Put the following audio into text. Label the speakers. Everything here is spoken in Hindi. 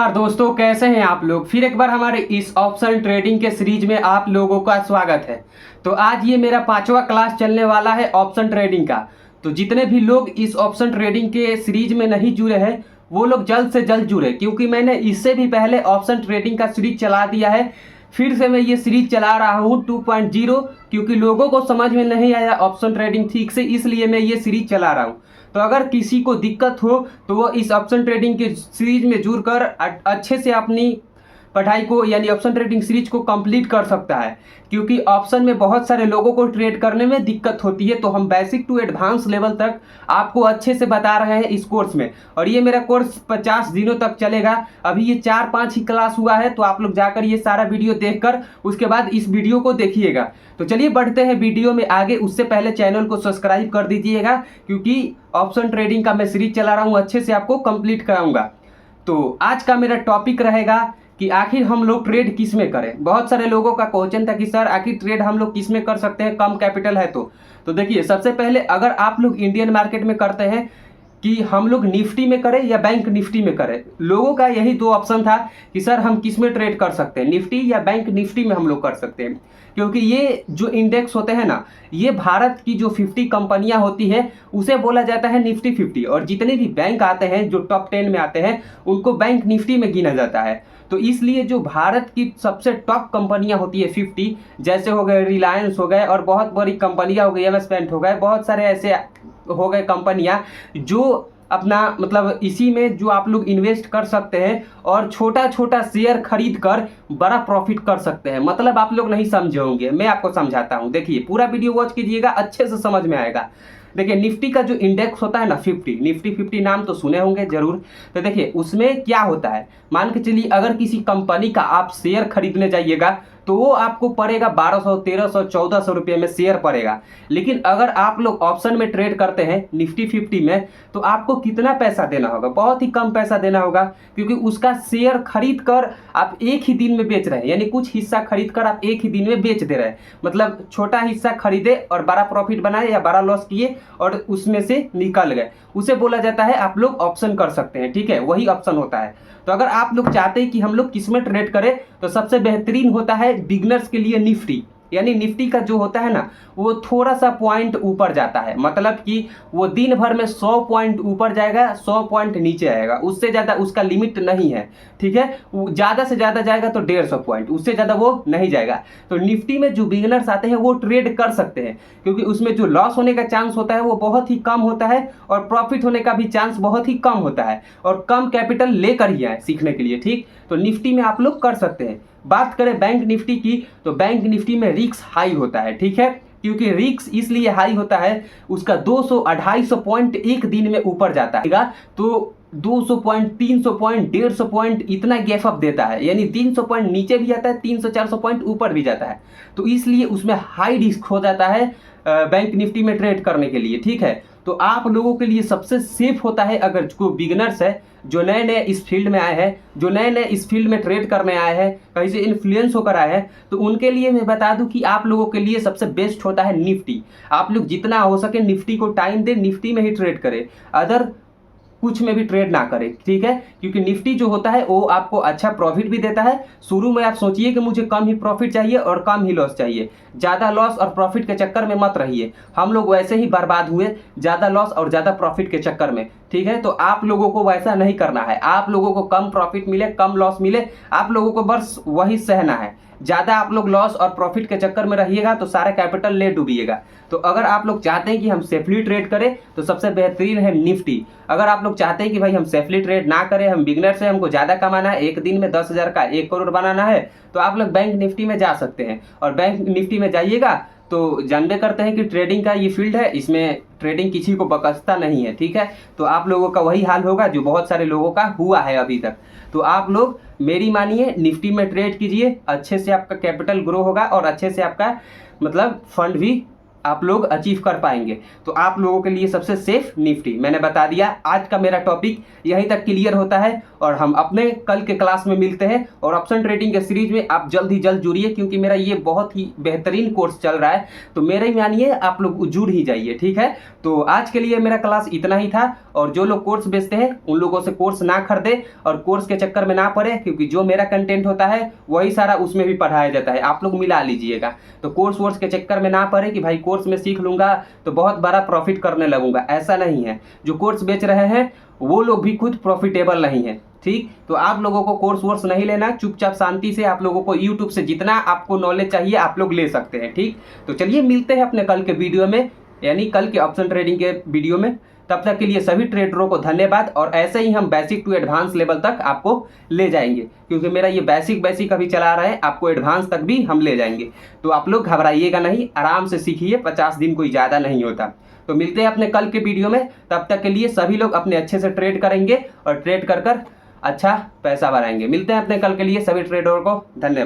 Speaker 1: नमस्कार दोस्तों, कैसे हैं आप लोग। फिर एक बार हमारे इस ऑप्शन ट्रेडिंग के सीरीज में आप लोगों का स्वागत है। तो आज ये मेरा 5वां क्लास चलने वाला है ऑप्शन ट्रेडिंग का। तो जितने भी लोग इस ऑप्शन ट्रेडिंग के सीरीज में नहीं जुड़े हैं वो लोग जल्द से जल्द जुड़े, क्योंकि मैंने इससे भी पहले ऑप्शन ट्रेडिंग का सीरीज चला दिया है। फिर से मैं ये सीरीज चला रहा हूँ 2.0, क्योंकि लोगों को समझ में नहीं आया ऑप्शन ट्रेडिंग ठीक से, इसलिए मैं ये सीरीज चला रहा हूँ। तो अगर किसी को दिक्कत हो तो वो इस ऑप्शन ट्रेडिंग के सीरीज में जुड़कर अच्छे से अपनी पढ़ाई को यानी ऑप्शन ट्रेडिंग सीरीज को कंप्लीट कर सकता है, क्योंकि ऑप्शन में बहुत सारे लोगों को ट्रेड करने में दिक्कत होती है। तो हम बेसिक टू एडवांस लेवल तक आपको अच्छे से बता रहे हैं इस कोर्स में, और ये मेरा कोर्स 50 दिनों तक चलेगा। अभी ये 4-5 ही क्लास हुआ है, तो आप लोग जाकर ये सारा वीडियो देखकर उसके बाद इस वीडियो को देखिएगा। तो चलिए बढ़ते हैं वीडियो में आगे। उससे पहले चैनल को सब्सक्राइब कर दीजिएगा, क्योंकि ऑप्शन ट्रेडिंग का मैं सीरीज चला रहा हूँ, अच्छे से आपको कंप्लीट कराऊंगा। तो आज का मेरा टॉपिक रहेगा कि आखिर हम लोग ट्रेड किस में करें। बहुत सारे लोगों का क्वेश्चन था कि सर आखिर ट्रेड हम लोग किस में कर सकते हैं, कम कैपिटल है तो देखिए, सबसे पहले अगर आप लोग इंडियन मार्केट में करते हैं कि हम लोग निफ्टी में करें या बैंक निफ्टी में करें, लोगों का यही दो ऑप्शन था कि सर हम किस में ट्रेड कर सकते हैं, निफ्टी या बैंक निफ्टी में हम लोग कर सकते हैं। क्योंकि ये जो इंडेक्स होते हैं ना, ये भारत की जो 50 कंपनियां होती है उसे बोला जाता है निफ्टी 50, और जितने भी बैंक आते हैं जो टॉप 10 में आते हैं उनको बैंक निफ्टी में गिना जाता है। तो इसलिए जो भारत की सबसे टॉप कंपनियां होती है 50, जैसे हो गए रिलायंस हो गए, और बहुत बड़ी कंपनियां हो गई, एमएस पेंट हो गए, बहुत सारे ऐसे हो गए कंपनियां जो अपना मतलब इसी में जो आप लोग इन्वेस्ट कर सकते हैं और छोटा छोटा शेयर खरीद कर बड़ा प्रॉफिट कर सकते हैं। मतलब आप लोग नहीं समझे होंगे, मैं आपको समझाता हूं। देखिए पूरा वीडियो वॉच कीजिएगा, अच्छे से समझ में आएगा। देखिए निफ्टी का जो इंडेक्स होता है ना 50, निफ्टी 50 नाम तो सुने होंगे जरूर। तो देखिए उसमें क्या होता है, मान के चलिए अगर किसी कंपनी का आप शेयर खरीदने जाइएगा तो वो आपको पड़ेगा 1200, 1300, 1400 रुपये में शेयर पड़ेगा। लेकिन अगर आप लोग ऑप्शन में ट्रेड करते हैं निफ्टी 50 में, तो आपको कितना पैसा देना होगा, बहुत ही कम पैसा देना होगा, क्योंकि उसका शेयर खरीद कर आप एक ही दिन में बेच रहे हैं। यानी कुछ हिस्सा खरीद कर आप एक ही दिन में बेच दे रहे हैं। मतलब छोटा हिस्सा खरीदे और बड़ा प्रॉफिट बनाए या बड़ा लॉस किए और उसमें से निकल गए, उसे बोला जाता है आप लोग ऑप्शन कर सकते हैं। ठीक है, वही ऑप्शन होता है। तो अगर आप लोग चाहते हैं कि हम लोग किस में ट्रेड करें, तो सबसे बेहतरीन होता है बिगनर्स के लिए निफ्टी। यानी निफ्टी का जो होता है ना, वो थोड़ा सा पॉइंट ऊपर जाता है, मतलब कि वो दिन भर में 100 पॉइंट ऊपर जाएगा, 100 पॉइंट नीचे आएगा, उससे ज़्यादा उसका लिमिट नहीं है। ठीक है, ज़्यादा से ज़्यादा जाएगा तो 150 पॉइंट, उससे ज़्यादा वो नहीं जाएगा। तो निफ्टी में जो बिगनर्स आते हैं वो ट्रेड कर सकते हैं, क्योंकि उसमें जो लॉस होने का चांस होता है वो बहुत ही कम होता है, और प्रॉफिट होने का भी चांस बहुत ही कम होता है, और कम कैपिटल लेकर ही आए सीखने के लिए। ठीक, तो निफ्टी में आप लोग कर सकते हैं। बात करें बैंक निफ्टी की, तो बैंक निफ्टी में रिस्क हाई होता है। ठीक है, क्योंकि रिस्क इसलिए हाई होता है, उसका 200-250 पॉइंट एक दिन में ऊपर जाता है, तो 200 पॉइंट, 300 पॉइंट, 150 पॉइंट इतना गैप अप देता है। यानी 300 पॉइंट नीचे भी जाता है, 300-400 पॉइंट ऊपर भी जाता है। तो इसलिए उसमें हाई रिस्क हो जाता है बैंक निफ्टी में ट्रेड करने के लिए। ठीक है, तो आप लोगों के लिए सबसे सेफ होता है, अगर कोई बिगनर्स है जो नए नए इस फील्ड में आए हैं, जो नए नए इस फील्ड में ट्रेड करने आए हैं, कहीं से इन्फ्लुएंस होकर आए हैं, तो उनके लिए मैं बता दूं कि आप लोगों के लिए सबसे बेस्ट होता है निफ्टी। आप लोग जितना हो सके निफ्टी को टाइम दें, निफ्टी में ही ट्रेड करें, अदर कुछ में भी ट्रेड ना करें। ठीक है, क्योंकि निफ्टी जो होता है वो आपको अच्छा प्रॉफिट भी देता है। शुरू में आप सोचिए कि मुझे कम ही प्रॉफिट चाहिए और कम ही लॉस चाहिए, ज़्यादा लॉस और प्रॉफिट के चक्कर में मत रहिए। हम लोग वैसे ही बर्बाद हुए ज़्यादा लॉस और ज़्यादा प्रॉफिट के चक्कर में। ठीक है, तो आप लोगों को वैसा नहीं करना है। आप लोगों को कम प्रॉफिट मिले, कम लॉस मिले, आप लोगों को बस वही सहना है। ज़्यादा आप लोग लॉस और प्रॉफिट के चक्कर में रहिएगा तो सारा कैपिटल ले डूबिएगा। तो अगर आप लोग चाहते हैं कि हम सेफली ट्रेड करें, तो सबसे बेहतरीन है निफ्टी। अगर आप लोग चाहते हैं कि भाई हम सेफली ट्रेड ना करें, हम बिगनर से, हमको ज़्यादा कमाना है, एक दिन में 10,000 का 1 करोड़ बनाना है, तो आप लोग बैंक निफ्टी में जा सकते हैं। और बैंक निफ्टी में जाइएगा तो जानबे करते हैं कि ट्रेडिंग का ये फील्ड है, इसमें ट्रेडिंग किसी को बकसता नहीं है। ठीक है, तो आप लोगों का वही हाल होगा जो बहुत सारे लोगों का हुआ है अभी तक। तो आप लोग मेरी मानिए, निफ्टी में ट्रेड कीजिए, अच्छे से आपका कैपिटल ग्रो होगा और अच्छे से आपका मतलब फंड भी आप लोग अचीव कर पाएंगे। तो आप लोगों के लिए सबसे सेफ निफ्टी मैंने बता दिया। आज का मेरा टॉपिक यहीं तक क्लियर होता है, और हम अपने कल के क्लास में मिलते हैं। और ऑप्शन ट्रेडिंग के सीरीज में आप जल्द ही जल्द जुड़िए, क्योंकि मेरा ये बहुत ही बेहतरीन कोर्स चल रहा है। तो मेरे ही मानिए आप लोग जुड़ ही जाइए। ठीक है, तो आज के लिए मेरा क्लास इतना ही था, और जो लोग कोर्स बेचते हैं उन लोगों से कोर्स ना खरीदे और कोर्स के चक्कर में ना पड़े, क्योंकि जो मेरा कंटेंट होता है वही सारा उसमें भी पढ़ाया जाता है, आप लोग मिला लीजिएगा। तो कोर्स वोर्स के चक्कर में ना पड़े कि भाई कोर्स में सीख लूँगा तो बहुत बड़ा प्रॉफिट करने लगूंगा, ऐसा नहीं है। जो कोर्स बेच रहे हैं वो लोग भी खुद प्रॉफिटेबल नहीं है, ठीक। तो आप लोगों को कोर्स वोर्स नहीं लेना, चुपचाप शांति से आप लोगों को यूट्यूब से जितना आपको नॉलेज चाहिए आप लोग ले सकते हैं, ठीक। तो चलिए मिलते हैं अपने कल के वीडियो में, यानी कल के ऑप्शन ट्रेडिंग के वीडियो में। तब तक के लिए सभी ट्रेडरों को धन्यवाद, और ऐसे ही हम बेसिक टू एडवांस लेवल तक आपको ले जाएंगे, क्योंकि मेरा ये बेसिक अभी चला रहा है, आपको एडवांस तक भी हम ले जाएंगे। तो आप लोग घबराइएगा नहीं, आराम से सीखिए, 50 दिन कोई ज़्यादा नहीं होता। तो मिलते हैं अपने कल के वीडियो में, तब तक के लिए सभी लोग अपने अच्छे से ट्रेड करेंगे और ट्रेड कर अच्छा पैसा बनाएंगे। मिलते हैं अपने कल के लिए, सभी ट्रेडरों को धन्यवाद।